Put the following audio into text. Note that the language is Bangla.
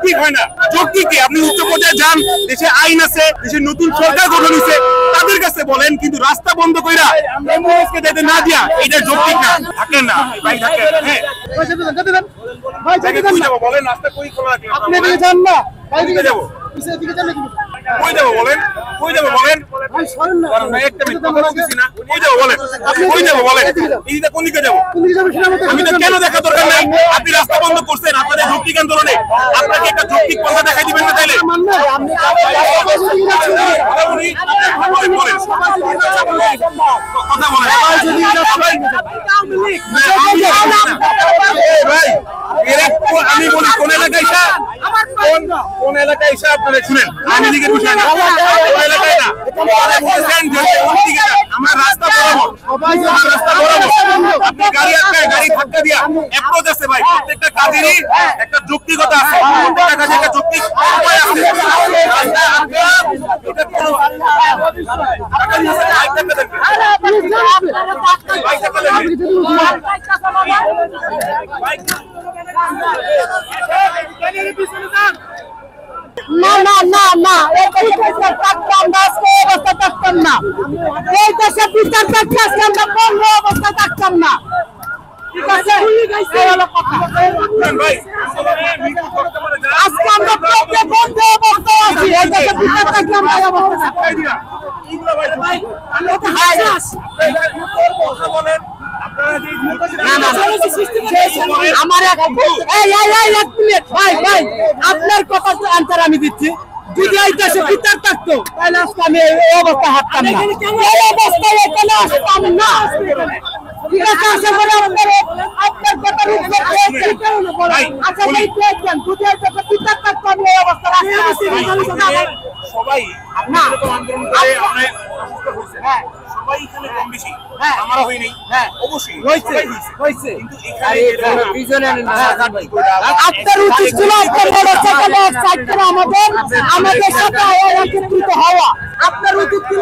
যৌক্তিক হয় না। যৌক্তিক কি? আপনি উচ্চ পর্যায়ে যান, দেশে আইন আছে, দেশে নতুন সরকার গঠন হয়েছে, তাদের কাছে বলেন, কিন্তু রাস্তা বন্ধ কইরা এমওএসকে দিতে না দিয়া এটা যৌক্তিক না। থাকেন না ভাই, থাকেন। হ্যাঁ ভাই কই যাব বলেন? রাস্তা কই খোলা রাখলাম? আপনি এদিকে যান না, কই দিকে যাব? এদিকে যান নাকি? কই যাব বলেন? কই যাব বলেন? ভাই সরেন না, কারণ ভাই একটা মিনিট কথা বলতেছি না। কই যাব বলেন? কই যাব বলেন? এইটা কোন দিকে যাব? কোন দিকে যাবেন সেটা আমাকে আমি তো কেন দেখা দরকার নাই? আপনি রাস্তা বন্ধ করছেন আপনাদের যৌক্তিক আন্দোলনে, আপনাকে একটা যৌক্তিক পন্থা দেখাই দিবেন না তাইলে? মানবেন আপনি কথা বলি, বলেন কথা বলেন ভাই। আমি বলি কোন এলাকায় কোন এলাকায় এসে আপনারা শুনেন, আমি দিকে বিষয় না, কোন এলাকায় না বলছেন যে আমার রাস্তা বরাবর, আমার রাস্তা বরাবর আপনি গাড়ি আটকায়, গাড়ি ধাক্কা দিয়া অ্যাপ্রোচ আছে ভাই। প্রত্যেকটা কাজেরই একটা যৌক্তিকতা আছে, প্রত্যেকটা কাজে একটা যৌক্তিক উপায় আছে। রাস্তা আটকা এটা কোনো না না না না, অবস্থা থাকতাম না, এই দেশে বিচার করতে আজকে আমরা বন্ধ অবস্থা থাকতাম না। ঠিক আছে, আজকে আমরা বন্ধ অবস্থা আছি, এই দেশে বিচার থাকলে আমরা এই অবস্থা আপনার কথা আনসার আমি দিচ্ছি। যদি এই দেশে বিচার থাকতো তাহলে আজকে আমি এই অবস্থা হাঁটতাম না, এই অবস্থায় এখানে আসতাম না। ঠিক আছে, আশা করি আপনার কথা আচ্ছা ভাই দেখবেন, যদি এই দেশে বিচার থাকতো আমি এই অবস্থা সবাই আন্দোলন করে সবাই এখানে কম বেশি, আমারও হয়নি, অবশ্যই হয়েছে, কিন্তু আপনার উচিত ছিল আমাদের সাথে একত্রিত হওয়া। আপনার উচিত ছিল